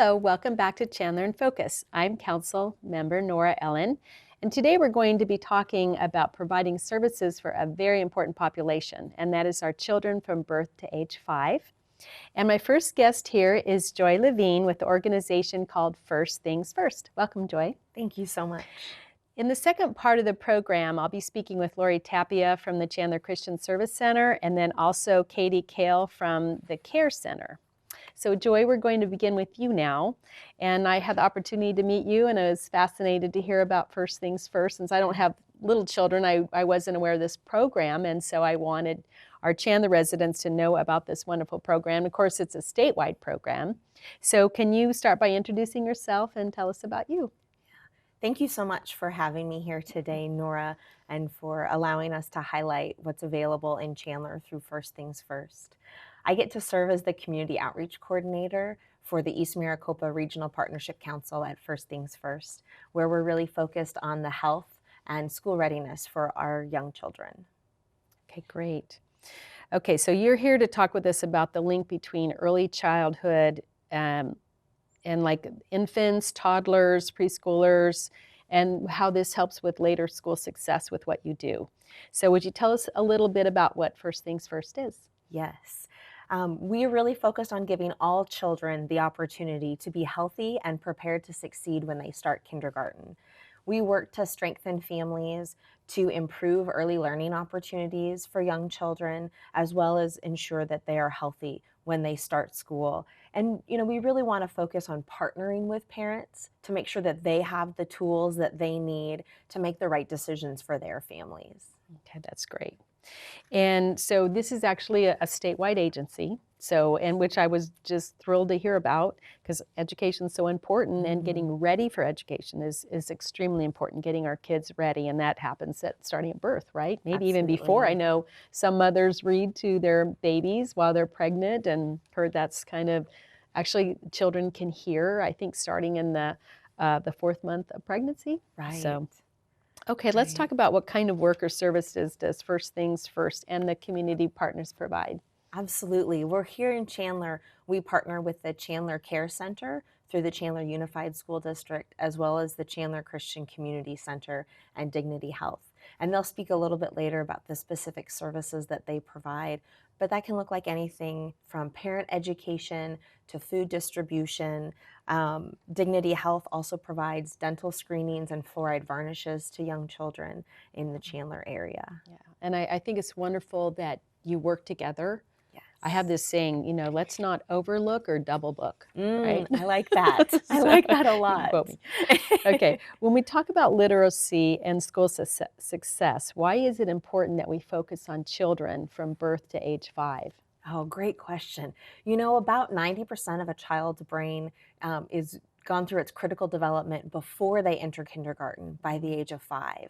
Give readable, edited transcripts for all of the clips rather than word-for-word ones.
Hello, welcome back to Chandler in Focus. I'm Councilmember Nora Ellen, and today we're going to be talking about providing services for a very important population, and that is our children from birth to age 5. And my first guest here is Joy Leveen with the organization called First Things First. Welcome, Joy. Thank you so much. In the second part of the program, I'll be speaking with Tapia from the Chandler Christian Service Center, and then also Kahle from the Care Center. So Joy, we're going to begin with you now. And I had the opportunity to meet you, and I was fascinated to hear about First Things First. Since I don't have little children, I wasn't aware of this program, and so I wanted our Chandler residents to know about this wonderful program. Of course, it's a statewide program. So can you start by introducing yourself and tell us about you? Thank you so much for having me here today, Nora, and for allowing us to highlight what's available in Chandler through First Things First. I get to serve as the Community Outreach Coordinator for the East Maricopa Regional Partnership Council at First Things First, where we're really focused on the health and school readiness for our young children. Okay, great. Okay, so you're here to talk with us about the link between early childhood and like infants, toddlers, preschoolers, and how this helps with later school success with what you do. So would you tell us a little bit about what First Things First is? Yes. We are really focused on giving all children the opportunity to be healthy and prepared to succeed when they start kindergarten. We work to strengthen families, to improve early learning opportunities for young children, as well as ensure that they are healthy when they start school. And we really want to focus on partnering with parents to make sure that they have the tools that they need to make the right decisions for their families. Okay, that's great. And so this is actually a statewide agency, and which I was just thrilled to hear about, because education is so important, and getting ready for education is extremely important, getting our kids ready, and that happens starting at birth, right? Maybe even before. I know some mothers read to their babies while they're pregnant, and heard that's kind of, actually children can hear, I think, starting in the 4th month of pregnancy. Right. So. Okay, let's talk about what kind of work or services does First Things First and the community partners provide. Absolutely. We're here in Chandler. We partner with the Chandler Care Center through the Chandler Unified School District, as well as the Chandler Christian Community Center and Dignity Health. And they'll speak a little bit later about the specific services that they provide, but that can look like anything from parent education to food distribution. Dignity Health also provides dental screenings and fluoride varnishes to young children in the Chandler area. Yeah, and I think it's wonderful that you work together. Yes. I have this saying, let's not overlook or double book, right? I like that. I like that a lot. Quote me. Okay, when we talk about literacy and school success, why is it important that we focus on children from birth to age 5? Oh, great question. About 90% of a child's brain is gone through its critical development before they enter kindergarten by the age of 5.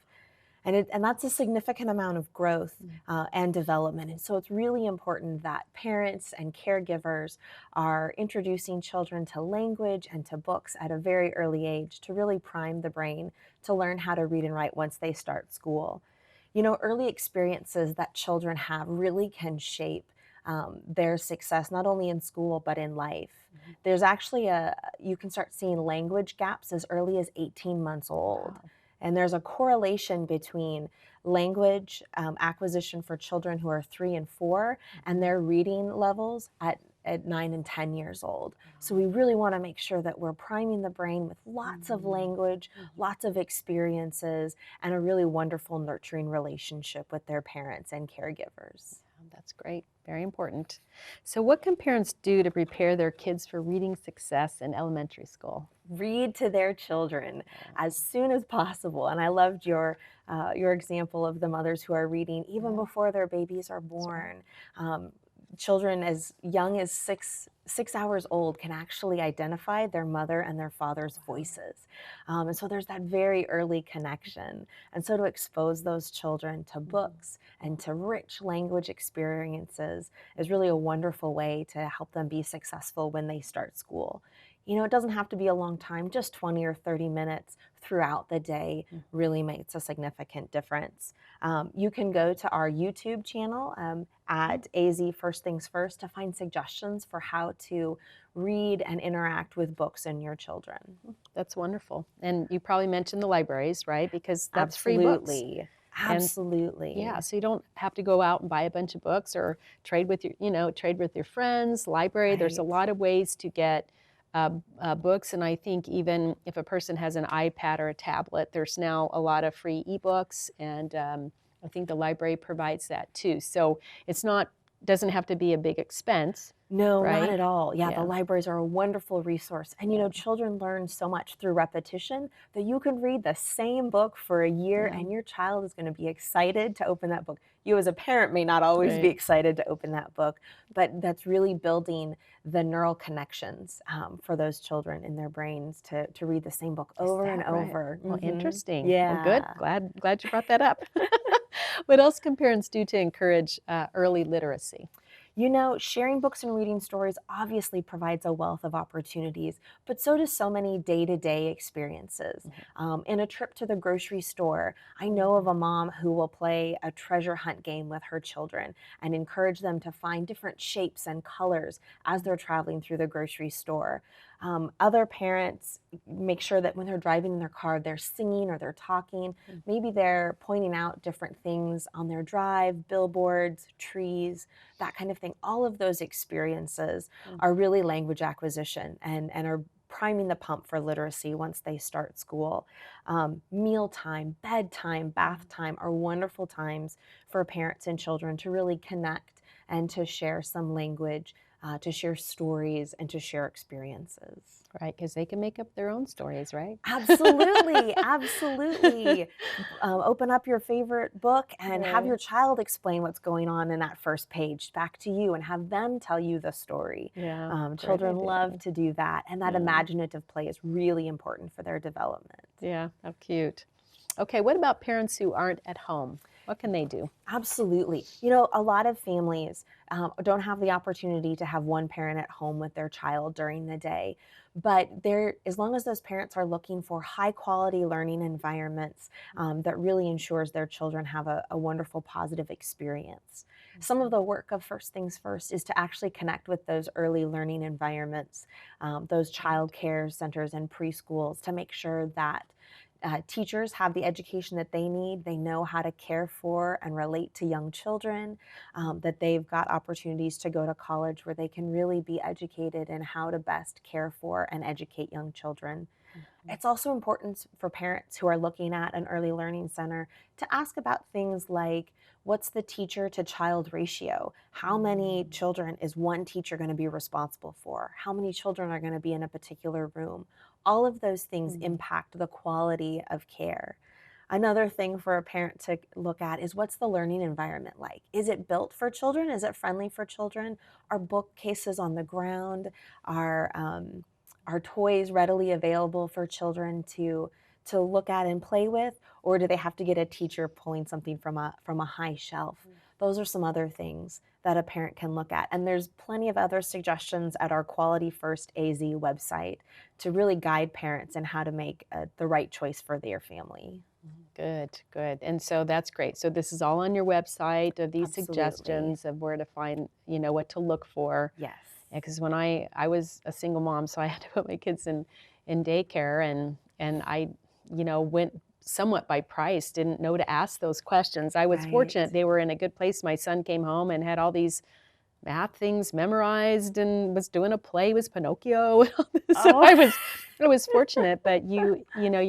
And that's a significant amount of growth and development. And so it's really important that parents and caregivers are introducing children to language and to books at a very early age to really prime the brain to learn how to read and write once they start school. Early experiences that children have really can shape their success, not only in school, but in life. There's actually you can start seeing language gaps as early as 18 months old. Wow. And there's a correlation between language acquisition for children who are 3 and 4 and their reading levels at 9 and 10 years old. So we really want to make sure that we're priming the brain with lots of language, lots of experiences, and a really wonderful nurturing relationship with their parents and caregivers. That's great. Very important. So what can parents do to prepare their kids for reading success in elementary school? Read to their children as soon as possible. And I loved your example of the mothers who are reading even before their babies are born. Children as young as six hours old can actually identify their mother and their father's voices. And so there's that very early connection. And so to expose those children to books and to rich language experiences is really a wonderful way to help them be successful when they start school. It doesn't have to be a long time, just 20 or 30 minutes throughout the day Mhm. really makes a significant difference. You can go to our YouTube channel at AZ First Things First to find suggestions for how to read and interact with books in your children. That's wonderful. And you probably mentioned the libraries, right? Because that's free books. Absolutely. And yeah, Absolutely. so you don't have to go out and buy a bunch of books or trade with trade with your friends. Library, there's a Right. lot of ways to get books, and I think even if a person has an iPad or a tablet, there's now a lot of free ebooks, and I think the library provides that too. So it's not doesn't have to be a big expense, No, not right? at all. Yeah, the Yeah, libraries are a wonderful resource. And yeah, children learn so much through repetition that you can read the same book for a year yeah, and your child is going to be excited to open that book. You, as a parent, may not always be right. excited to open that book, but that's really building the neural connections for those children in their brains to read the same book Is over and that right? over. Well, interesting. Well, good. Yeah. Glad you brought that up. What else can parents do to encourage early literacy? Sharing books and reading stories obviously provides a wealth of opportunities, but so does so many day to day experiences. Mhm. In a trip to the grocery store, I know of a mom who will play a treasure hunt game with her children and encourage them to find different shapes and colors as they're traveling through the grocery store. Other parents make sure that when they're driving in their car, they're singing or they're talking. Mhm. Maybe they're pointing out different things on their drive, billboards, trees, that kind of thing. All of those experiences Mhm. are really language acquisition and are priming the pump for literacy once they start school. Mealtime, bedtime, bath time are wonderful times for parents and children to really connect and to share some language, to share stories, and to share experiences. Right, because they can make up their own stories, right? Absolutely, absolutely. Open up your favorite book and have Right. your child explain what's going on in that first page back to you and have them tell you the story. Yeah, great Children idea. love to do that, and that Yeah, imaginative play is really important for their development. yeah, how cute. Okay, what about parents who aren't at home? What can they do? Absolutely. A lot of families don't have the opportunity to have one parent at home with their child during the day. But as long as those parents are looking for high quality learning environments that really ensures their children have a wonderful, positive experience. Some of the work of First Things First is to actually connect with those early learning environments, those child Right. care centers and preschools to make sure that teachers have the education that they need. They know how to care for and relate to young children, that they've got opportunities to go to college where they can really be educated in how to best care for and educate young children. Mhm. It's also important for parents who are looking at an early learning center to ask about things like what's the teacher to child ratio? How many Mm. children is one teacher going to be responsible for? How many children are going to be in a particular room? All of those things Mm. impact the quality of care. Another thing for a parent to look at is what's the learning environment like? Is it built for children? Is it friendly for children? Are bookcases on the ground? Are are toys readily available for children to look at and play with, or do they have to get a teacher pulling something from a high shelf? Those are some other things that a parent can look at. And there's plenty of other suggestions at our Quality First AZ website to really guide parents in how to make the right choice for their family. Good, good. And so that's great. So this is all on your website of these Absolutely. suggestions of where to find, what to look for. Yes. Yeah, because when I was a single mom, so I had to put my kids in daycare, and I, went somewhat by price, didn't know to ask those questions. I was Right. fortunate; they were in a good place. My son came home and had all these math things memorized and was doing a play with Pinocchio. So Oh, I was fortunate, but you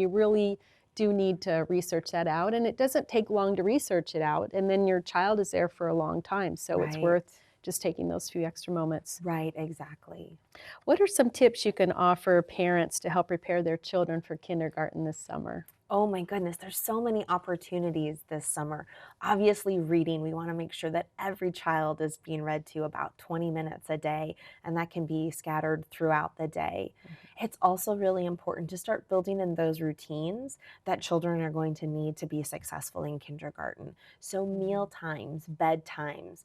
really do need to research that out, and it doesn't take long to research it out, and then your child is there for a long time, so it's right. worth just taking those few extra moments. Right, exactly. What are some tips you can offer parents to help prepare their children for kindergarten this summer? Oh my goodness, there's so many opportunities this summer. Obviously, reading, we want to make sure that every child is being read to about 20 minutes a day, and that can be scattered throughout the day. It's also really important to start building in those routines that children are going to need to be successful in kindergarten. So, meal Mhm. times, bedtimes.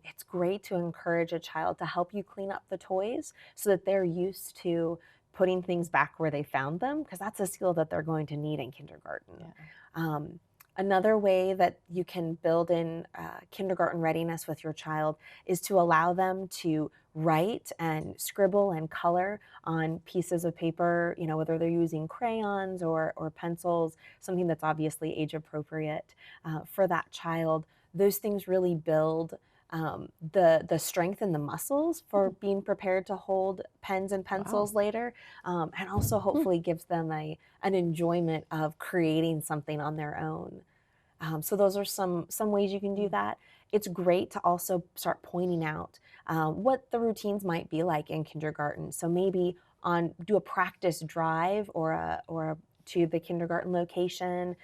It's great to encourage a child to help you clean up the toys so that they're used to putting things back where they found them, because that's a skill that they're going to need in kindergarten. Yeah. Another way that you can build in kindergarten readiness with your child is to allow them to write and scribble and color on pieces of paper, whether they're using crayons or pencils, something that's obviously age appropriate for that child. Those things really build the strength and the muscles for being prepared to hold pens and pencils later, and also hopefully gives them an enjoyment of creating something on their own. So those are some ways you can do that. It's great to also start pointing out what the routines might be like in kindergarten. So maybe do a practice drive or to the kindergarten location,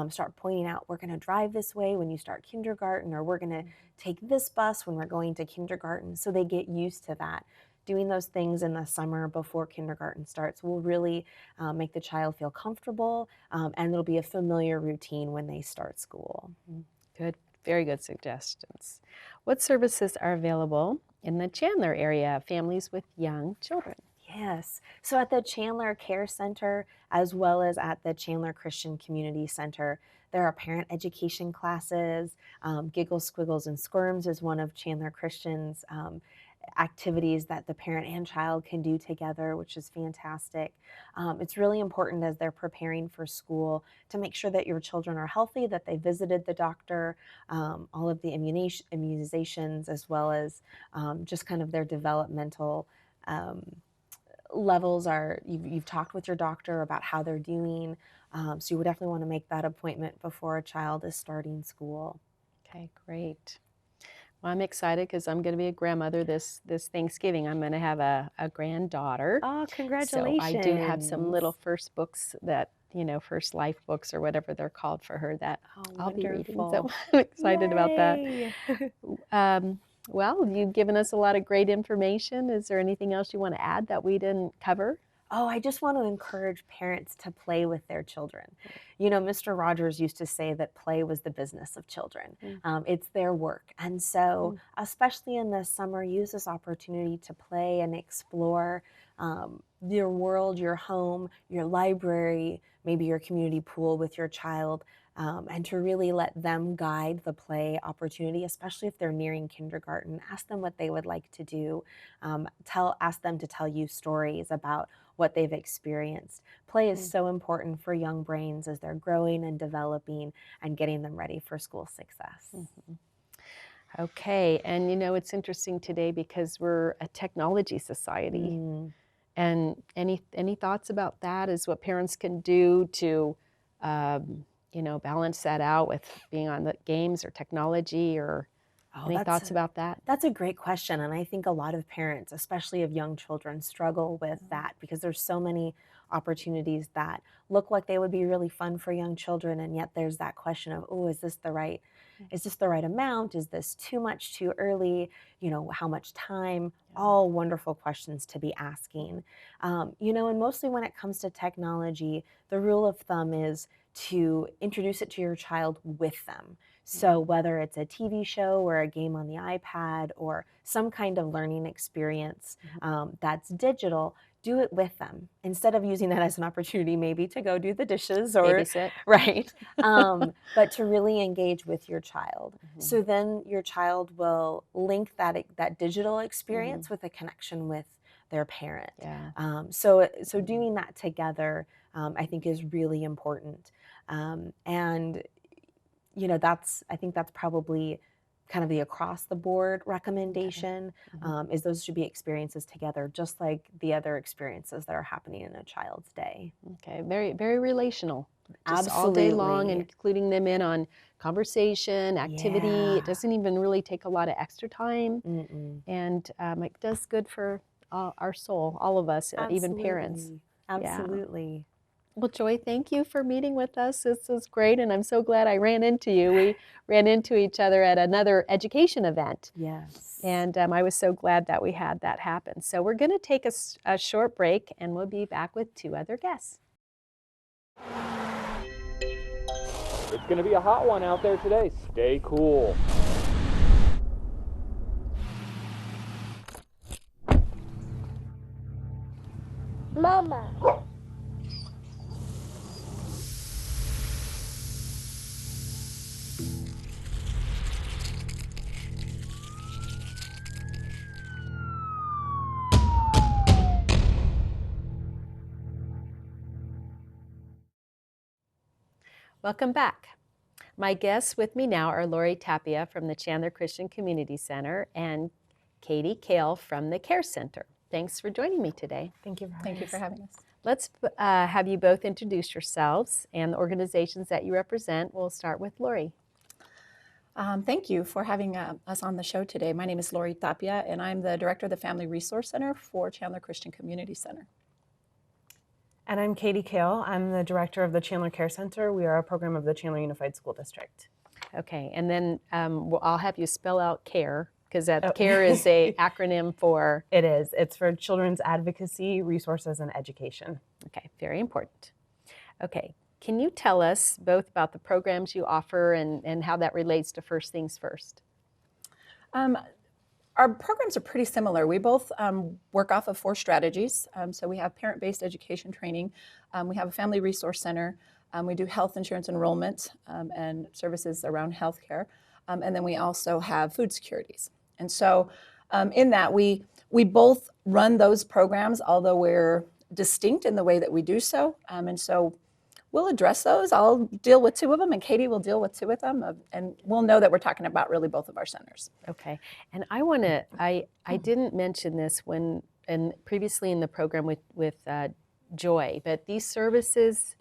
start pointing out, we're going to drive this way when you start kindergarten, or we're going to take this bus when we're going to kindergarten, so they get used to that. Doing those things in the summer before kindergarten starts will really make the child feel comfortable, and it'll be a familiar routine when they start school. Good, very good suggestions. What services are available in the Chandler area, families with young children? Yes. So at the Chandler Care Center, as well as at the Chandler Christian Community Center, there are parent education classes. Giggles, Squiggles, and Squirms is one of Chandler Christian's activities that the parent and child can do together, which is fantastic. It's really important as they're preparing for school to make sure that your children are healthy, that they visited the doctor, all of the immunizations, as well as just kind of their developmental levels you've talked with your doctor about how they're doing. So you would definitely want to make that appointment before a child is starting school. Okay, great. Well, I'm excited because I'm going to be a grandmother this Thanksgiving. I'm going to have a granddaughter. Oh, congratulations. So I do have some little first books that, first life books or whatever they're called for her that I'll be reading. So I'm excited about that. Well, you've given us a lot of great information. Is there anything else you want to add that we didn't cover? Oh, I just want to encourage parents to play with their children. Mr. Rogers used to say that play was the business of children. It's their work. And so, especially in the summer, use this opportunity to play and explore your world, your home, your library, maybe your community pool with your child, and to really let them guide the play opportunity, especially if they're nearing kindergarten. Ask them what they would like to do. Ask them to tell you stories about what they've experienced. Play is so important for young brains as they're growing and developing and getting them ready for school success. Okay, and it's interesting today because we're a technology society. And any thoughts about that, is what parents can do to balance that out with being on the games or technology, or any thoughts about that? That's a great question. And I think a lot of parents, especially of young children, struggle with that because there's so many opportunities that look like they would be really fun for young children. And yet there's that question of, oh, is this the right amount? Is this too much too early? How much time? All wonderful questions to be asking. And mostly when it comes to technology, the rule of thumb is to introduce it to your child with them. So whether it's a TV show or a game on the iPad or some kind of learning experience that's digital, do it with them instead of using that as an opportunity maybe to go do the dishes or babysit. Right. But to really engage with your child. So then your child will link that digital experience with a connection with their parent. So doing that together, I think, is really important. And I think that's probably kind of the across the board recommendation, is those should be experiences together, just like the other experiences that are happening in a child's day. Okay, very, very relational. Just Absolutely. all day long, including them in on conversation, activity. Yeah. It doesn't even really take a lot of extra time. And it does good for our soul, all of us, even parents. Absolutely. Well, Joy, thank you for meeting with us. This was great, and I'm so glad I ran into you. We ran into each other at another education event. Yes. And I was so glad that we had that happen. So we're going to take a short break, and we'll be back with 2 other guests. It's going to be a hot one out there today. Stay cool. Mama. Welcome back. My guests with me now are Lori Tapia from the Chandler Christian Community Center and Kahle from the Care Center. Thanks for joining me today. Thank you for having us. Let's have you both introduce yourselves and the organizations that you represent. We'll start with Lori. Thank you for having us on the show today. My name is Lori Tapia, and I'm the director of the Family Resource Center for Chandler Christian Community Center. And I'm Kahle. I'm the director of the Chandler Care Center. We are a program of the Chandler Unified School District. Okay, and then I'll have you spell out CARE, because that CARE is a acronym for? It is. It's for Children's Advocacy, Resources, and Education. Okay, very important. Okay, can you tell us both about the programs you offer and how that relates to First Things First? Our programs are pretty similar. We both work off of 4 strategies. So we have parent-based education training. We have a family resource center. We do health insurance enrollment and services around healthcare. And then we also have food securities. And so in that, we both run those programs, although we're distinct in the way that we do so. And so we'll address those. I'll deal with 2 of them, and Katie will deal with 2 of them, and we'll know that we're talking about really both of our centers. Okay, and I didn't mention this previously in the program with Joy, but these services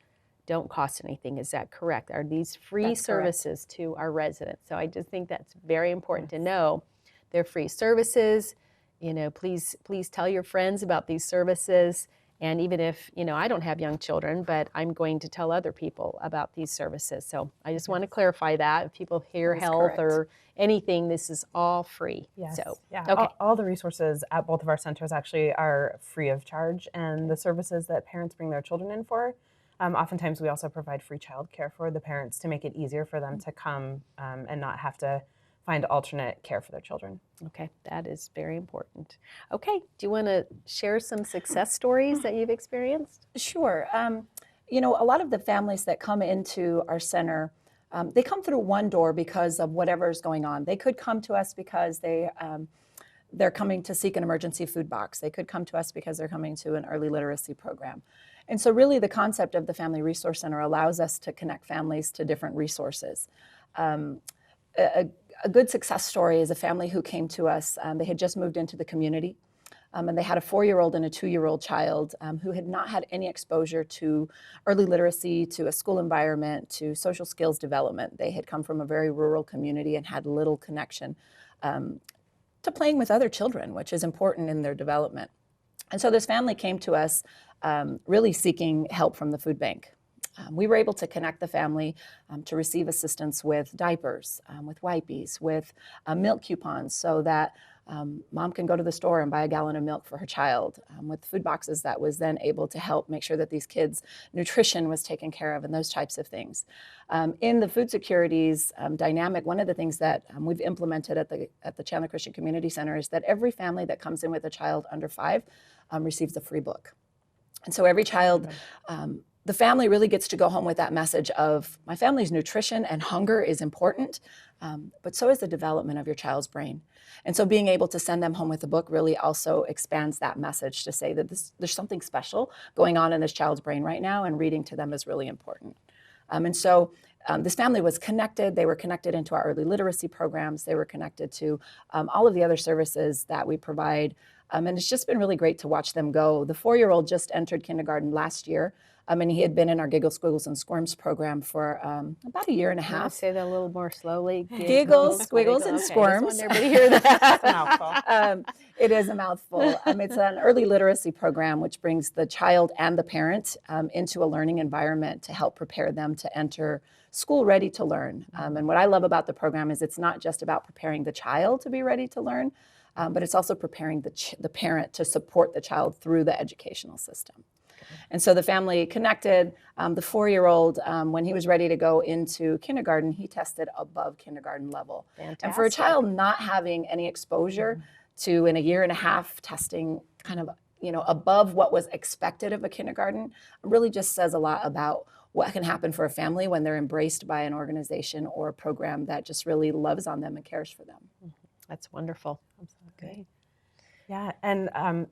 don't cost anything. Is that correct? Are these free That's services to our residents? So I just think that's very important to know. They're free services. You know, please tell your friends about these services. And even if, I don't have young children, but I'm going to tell other people about these services. So I just want to clarify that. If people hear health correct. or anything, this is all free. Yes. So, yeah. okay. All the resources at both of our centers actually are free of charge, and the services that parents bring their children in for, oftentimes we also provide free childcare for the parents to make it easier for them to come and not have to find alternate care for their children. Okay, that is very important. Okay, do you want to share some success stories that you've experienced? Sure. A lot of the families that come into our center, they come through one door because of whatever's going on. They could come to us because they're coming to seek an emergency food box. They could come to us because they're coming to an early literacy program. And so really the concept of the Family Resource Center allows us to connect families to different resources. A good success story is a family who came to us. They had just moved into the community, and they had a 4-year-old and a 2-year-old child who had not had any exposure to early literacy, to a school environment, to social skills development. They had come from a very rural community and had little connection to playing with other children, which is important in their development. And so this family came to us really seeking help from the food bank. We were able to connect the family to receive assistance with diapers, with wipies, with milk coupons so that mom can go to the store and buy a gallon of milk for her child, with food boxes that was then able to help make sure that these kids' nutrition was taken care of and those types of things. In the food securities dynamic, one of the things that we've implemented at the Chandler Christian Community Center is that every family that comes in with a child under 5 receives a free book. And so every child, the family really gets to go home with that message of my family's nutrition and hunger is important, but so is the development of your child's brain. And so being able to send them home with a book really also expands that message to say that there's something special going on in this child's brain right now, and reading to them is really important. And so this family was connected. They were connected into our early literacy programs. They were connected to all of the other services that we provide. And it's just been really great to watch them go. The 4-year-old just entered kindergarten last year. And he had been in our Giggles, Squiggles, and Squirms program for about a year and a Can I half. say that a little more slowly? Giggles, Squiggles, and Okay, Squirms. I just want everybody to hear that. That's a mouthful. It is a mouthful. It's an early literacy program which brings the child and the parent into a learning environment to help prepare them to enter school ready to learn. And what I love about the program is it's not just about preparing the child to be ready to learn, but it's also preparing the parent to support the child through the educational system. And so the family connected. The 4-year-old, when he was ready to go into kindergarten, he tested above kindergarten level. Fantastic. And for a child not having any exposure to, in a year and a half, testing kind of above what was expected of a kindergarten, really just says a lot about what can happen for a family when they're embraced by an organization or a program that just really loves on them and cares for them. That's wonderful. Great. Yeah, and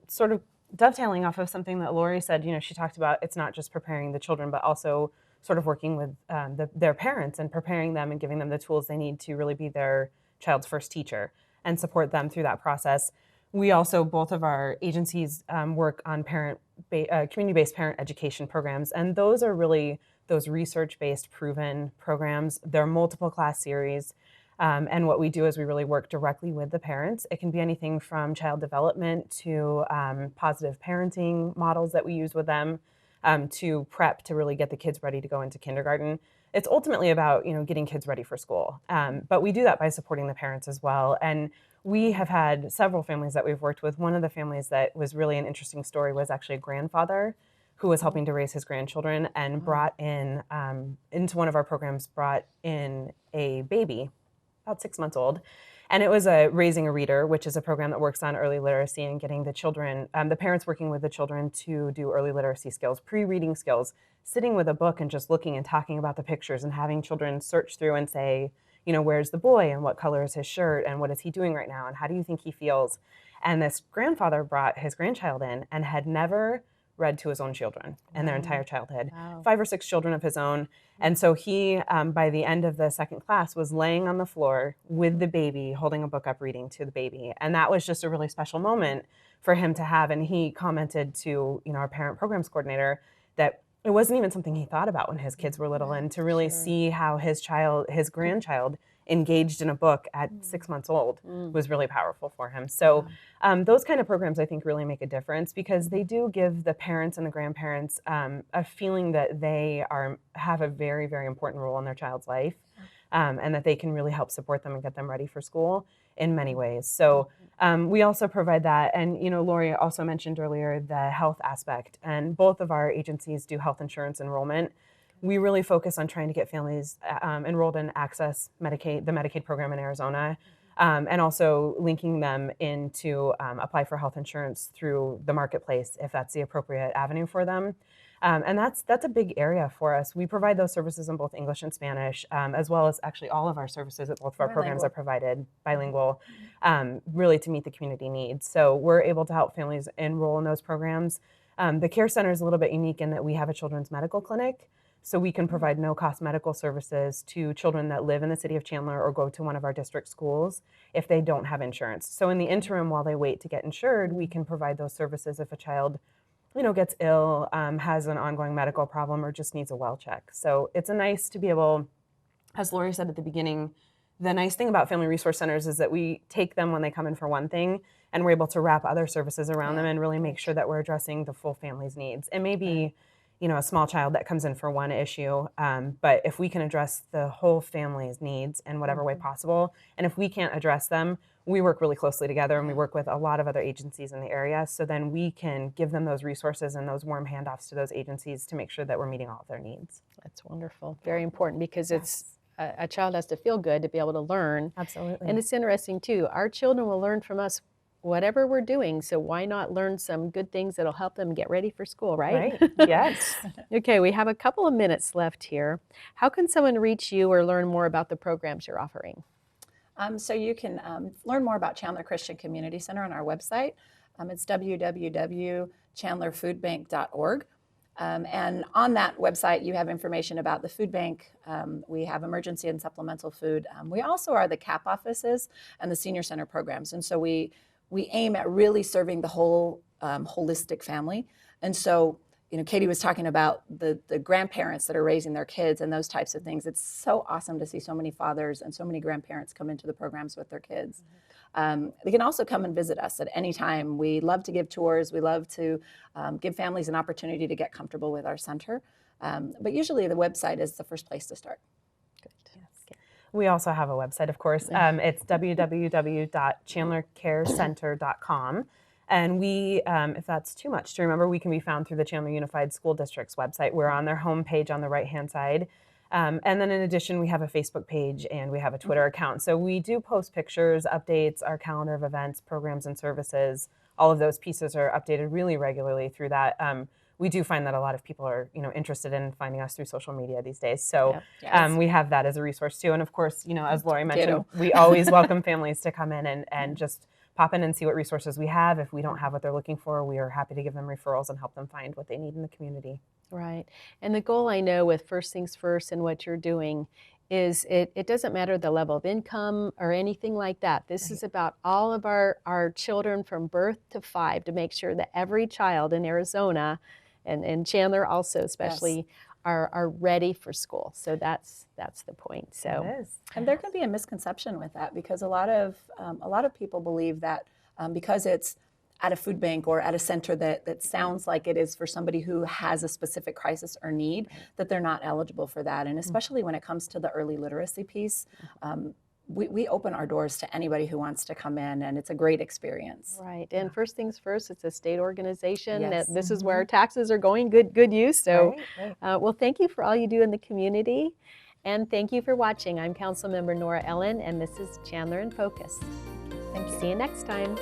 sort of dovetailing off of something that Lori said, she talked about it's not just preparing the children, but also sort of working with their parents and preparing them and giving them the tools they need to really be their child's first teacher and support them through that process. We also, both of our agencies work on community-based parent education programs, and those are really those research-based proven programs. They're multiple class series. And what we do is we really work directly with the parents. It can be anything from child development to positive parenting models that we use with them to prep to really get the kids ready to go into kindergarten. It's ultimately about getting kids ready for school. But we do that by supporting the parents as well. And we have had several families that we've worked with. One of the families that was really an interesting story was actually a grandfather who was helping to raise his grandchildren and brought in, into one of our programs, brought in a baby about 6 months old. And it was Raising a Reader, which is a program that works on early literacy and getting the children, the parents working with the children to do early literacy skills, pre-reading skills, sitting with a book and just looking and talking about the pictures and having children search through and say, where's the boy and what color is his shirt and what is he doing right now and how do you think he feels? And this grandfather brought his grandchild in and had never read to his own children in their entire childhood, 5 or 6 children of his own. And so he, by the end of the second class, was laying on the floor with the baby, holding a book up, reading to the baby. And that was just a really special moment for him to have. And he commented to, our parent programs coordinator that it wasn't even something he thought about when his kids were little. And to really see how his grandchild engaged in a book at 6 months old was really powerful for him. So those kind of programs I think really make a difference because they do give the parents and the grandparents a feeling that they have a very, very important role in their child's life and that they can really help support them and get them ready for school in many ways. So we also provide that. And, Lori also mentioned earlier the health aspect, and both of our agencies do health insurance enrollment. We really focus on trying to get families enrolled in Access Medicaid, the Medicaid program in Arizona, and also linking them in to apply for health insurance through the marketplace if that's the appropriate avenue for them. And that's a big area for us. We provide those services in both English and Spanish, as well as actually all of our services at both of our programs are provided bilingual, really to meet the community needs. So we're able to help families enroll in those programs. The Care Center is a little bit unique in that we have a children's medical clinic. So we can provide no-cost medical services to children that live in the city of Chandler or go to one of our district schools if they don't have insurance. So in the interim, while they wait to get insured, we can provide those services if a child, gets ill, has an ongoing medical problem, or just needs a well check. So it's nice to be able, as Lori said at the beginning, the nice thing about Family Resource Centers is that we take them when they come in for one thing, and we're able to wrap other services around them and really make sure that we're addressing the full family's needs. It may be a small child that comes in for one issue, but if we can address the whole family's needs in whatever way possible, and if we can't address them, we work really closely together and we work with a lot of other agencies in the area, so then we can give them those resources and those warm handoffs to those agencies to make sure that we're meeting all of their needs. That's wonderful. Very important because it's a child has to feel good to be able to learn. Absolutely. And it's interesting too. Our children will learn from us whatever we're doing, so why not learn some good things that'll help them get ready for school, right? Yes. Okay, we have a couple of minutes left here. How can someone reach you or learn more about the programs you're offering? So you can learn more about Chandler Christian Community Center on our website. It's www.chandlerfoodbank.org. And on that website, you have information about the food bank. We have emergency and supplemental food. We also are the CAP offices and the senior center programs. And so we aim at really serving the whole holistic family. And so, Katie was talking about the grandparents that are raising their kids and those types of things. It's so awesome to see so many fathers and so many grandparents come into the programs with their kids. They can also come and visit us at any time. We love to give tours. We love to give families an opportunity to get comfortable with our center. But usually the website is the first place to start. We also have a website, of course. It's www.chandlercarecenter.com. And we, if that's too much to remember, we can be found through the Chandler Unified School District's website. We're on their homepage on the right-hand side. And then in addition, we have a Facebook page and we have a Twitter account. So we do post pictures, updates, our calendar of events, programs, and services all of those pieces are updated really regularly through that. We do find that a lot of people are, interested in finding us through social media these days. So Yep. Yes. we have that as a resource too. And of course, as Lori mentioned, Ditto. we always welcome families to come in and just pop in and see what resources we have. If we don't have what they're looking for, we are happy to give them referrals and help them find what they need in the community. Right. And the goal I know with First Things First and what you're doing is it doesn't matter the level of income or anything like that. This is about all of our children from birth to 5 to make sure that every child in Arizona and Chandler also especially are ready for school. So that's the point. So It is. And there can be a misconception with that because a lot of people believe that because it's at a food bank or at a center that sounds like it is for somebody who has a specific crisis or need, that they're not eligible for that. And especially when it comes to the early literacy piece, we open our doors to anybody who wants to come in, and it's a great experience. right. And First Things First, it's a state organization. Yes. That this is where our taxes are going. Good use. So Right. well, thank you for all you do in the community. And thank you for watching. I'm Councilmember Nora Ellen, and this is Chandler in Focus. Thank you. See you next time.